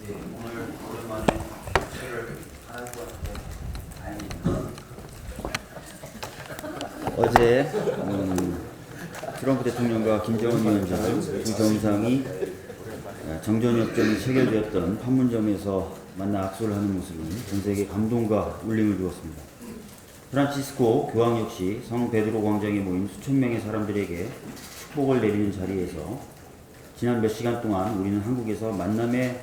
오늘 오랜만에 책을 할것 같아요. 다행입니다. 어제 트럼프 대통령과 김정은 위원장 두 정상이 정전협정이 체결되었던 판문점에서 만나 악수를 하는 모습은 전 세계 감동과 울림을 주었습니다. 프란치스코 교황 역시 성 베드로 광장에 모인 수천 명의 사람들에게 축복을 내리는 자리에서 지난 몇 시간 동안 우리는 한국에서 만남의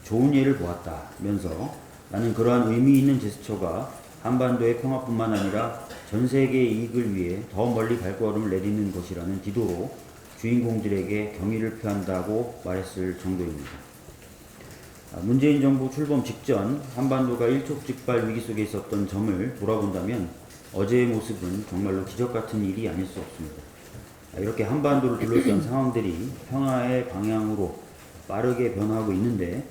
좋은 예를 보았다면서 나는 그러한 의미 있는 제스처가 한반도의 평화뿐만 아니라 전 세계의 이익을 위해 더 멀리 발걸음을 내딛는 것이라는 기도로 주인공들에게 경의를 표한다고 말했을 정도입니다. 문재인 정부 출범 직전 한반도가 일촉즉발 위기 속에 있었던 점을 돌아본다면 어제의 모습은 정말로 기적 같은 일이 아닐 수 없습니다. 이렇게 한반도를 둘러싼 상황들이 평화의 방향으로 빠르게 변화하고 있는데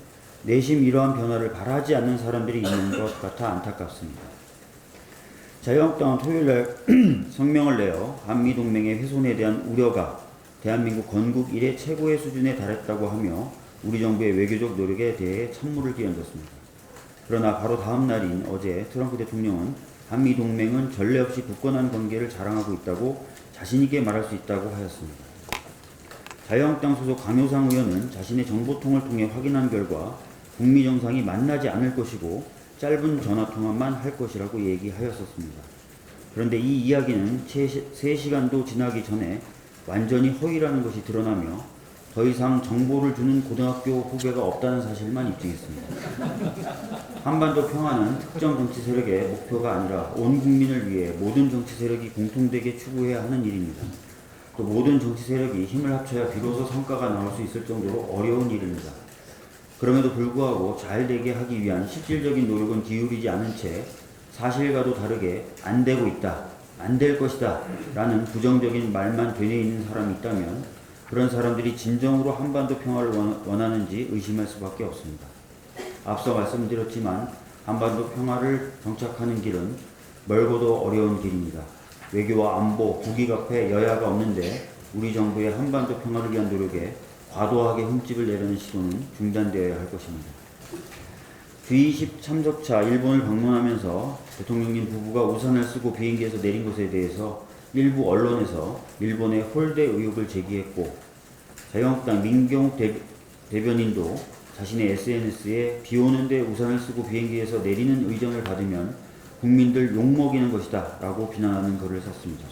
내심 이러한 변화를 바라지 않는 사람들이 있는 것 같아 안타깝습니다. 자유한국당은 토요일날 성명을 내어 한미동맹의 훼손에 대한 우려가 대한민국 건국 이래 최고의 수준에 달했다고 하며 우리 정부의 외교적 노력에 대해 찬물을 끼얹었습니다. 그러나 바로 다음 날인 어제 트럼프 대통령은 한미동맹은 전례 없이 굳건한 관계를 자랑하고 있다고 자신있게 말할 수 있다고 하였습니다. 자유한국당 소속 강효상 의원은 자신의 정보통을 통해 확인한 결과 북미 정상이 만나지 않을 것이고 짧은 전화통화만 할 것이라고 얘기하였었습니다. 그런데 이 이야기는 채 3시간도 지나기 전에 완전히 허위라는 것이 드러나며 더 이상 정보를 주는 고등학교 후배가 없다는 사실만 입증했습니다. 한반도 평화는 특정 정치 세력의 목표가 아니라 온 국민을 위해 모든 정치 세력이 공통되게 추구해야 하는 일입니다. 또 모든 정치 세력이 힘을 합쳐야 비로소 성과가 나올 수 있을 정도로 어려운 일입니다. 그럼에도 불구하고 잘 되게 하기 위한 실질적인 노력은 기울이지 않은 채 사실과도 다르게 안 되고 있다, 안 될 것이다 라는 부정적인 말만 되뇌 있는 사람이 있다면 그런 사람들이 진정으로 한반도 평화를 원하는지 의심할 수밖에 없습니다. 앞서 말씀드렸지만 한반도 평화를 정착하는 길은 멀고도 어려운 길입니다. 외교와 안보, 국익 앞에 여야가 없는데 우리 정부의 한반도 평화를 위한 노력에 과도하게 흠집을 내려는 시도는 중단되어야 할 것입니다. G20 참석차 일본을 방문하면서 대통령님 부부가 우산을 쓰고 비행기에서 내린 것에 대해서 일부 언론에서 일본의 홀대 의혹을 제기했고 자유한국당 민경욱 대변인도 자신의 SNS에 비 오는데 우산을 쓰고 비행기에서 내리는 의정을 받으면 국민들 욕먹이는 것이다 라고 비난하는 글을 썼습니다.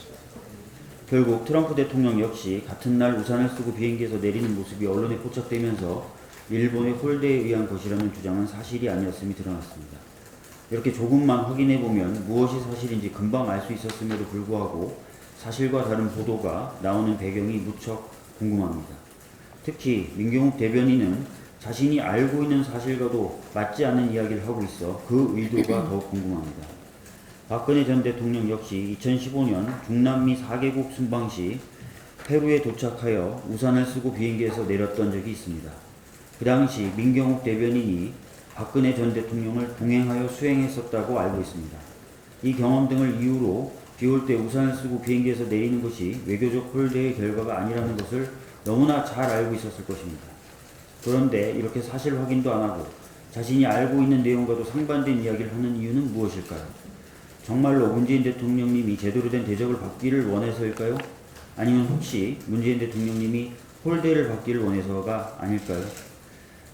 결국 트럼프 대통령 역시 같은 날 우산을 쓰고 비행기에서 내리는 모습이 언론에 포착되면서 일본의 홀대에 의한 것이라는 주장은 사실이 아니었음이 드러났습니다. 이렇게 조금만 확인해보면 무엇이 사실인지 금방 알 수 있었음에도 불구하고 사실과 다른 보도가 나오는 배경이 무척 궁금합니다. 특히 민경욱 대변인은 자신이 알고 있는 사실과도 맞지 않는 이야기를 하고 있어 그 의도가 더욱 궁금합니다. 박근혜 전 대통령 역시 2015년 중남미 4개국 순방 시 페루에 도착하여 우산을 쓰고 비행기에서 내렸던 적이 있습니다. 그 당시 민경욱 대변인이 박근혜 전 대통령을 동행하여 수행했었다고 알고 있습니다. 이 경험 등을 이유로 비 올 때 우산을 쓰고 비행기에서 내리는 것이 외교적 홀대의 결과가 아니라는 것을 너무나 잘 알고 있었을 것입니다. 그런데 이렇게 사실 확인도 안 하고 자신이 알고 있는 내용과도 상반된 이야기를 하는 이유는 무엇일까요? 정말로 문재인 대통령님이 제대로 된 대접을 받기를 원해서일까요? 아니면 혹시 문재인 대통령님이 홀대를 받기를 원해서가 아닐까요?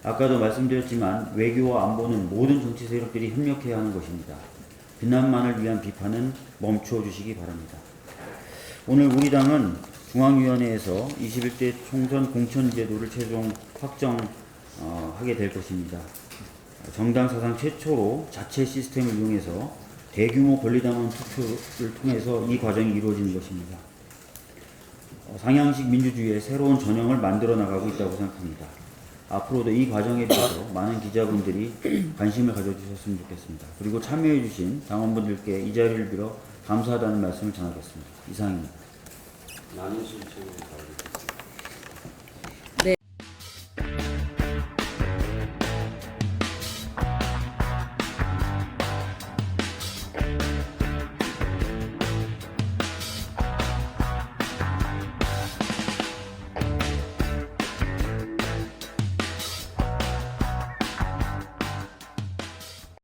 아까도 말씀드렸지만 외교와 안보는 모든 정치 세력들이 협력해야 하는 것입니다. 비난만을 위한 비판은 멈춰주시기 바랍니다. 오늘 우리 당은 중앙위원회에서 21대 총선 공천제도를 최종 확정하게 될 것입니다. 정당 사상 최초로 자체 시스템을 이용해서 대규모 권리당원 투표를 통해서 이 과정이 이루어지는 것입니다. 상향식 민주주의의 새로운 전형을 만들어 나가고 있다고 생각합니다. 앞으로도 이 과정에 대해서 많은 기자분들이 관심을 가져주셨으면 좋겠습니다. 그리고 참여해주신 당원분들께 이 자리를 빌어 감사하다는 말씀을 전하겠습니다. 이상입니다. 나는 신청을 받습니다.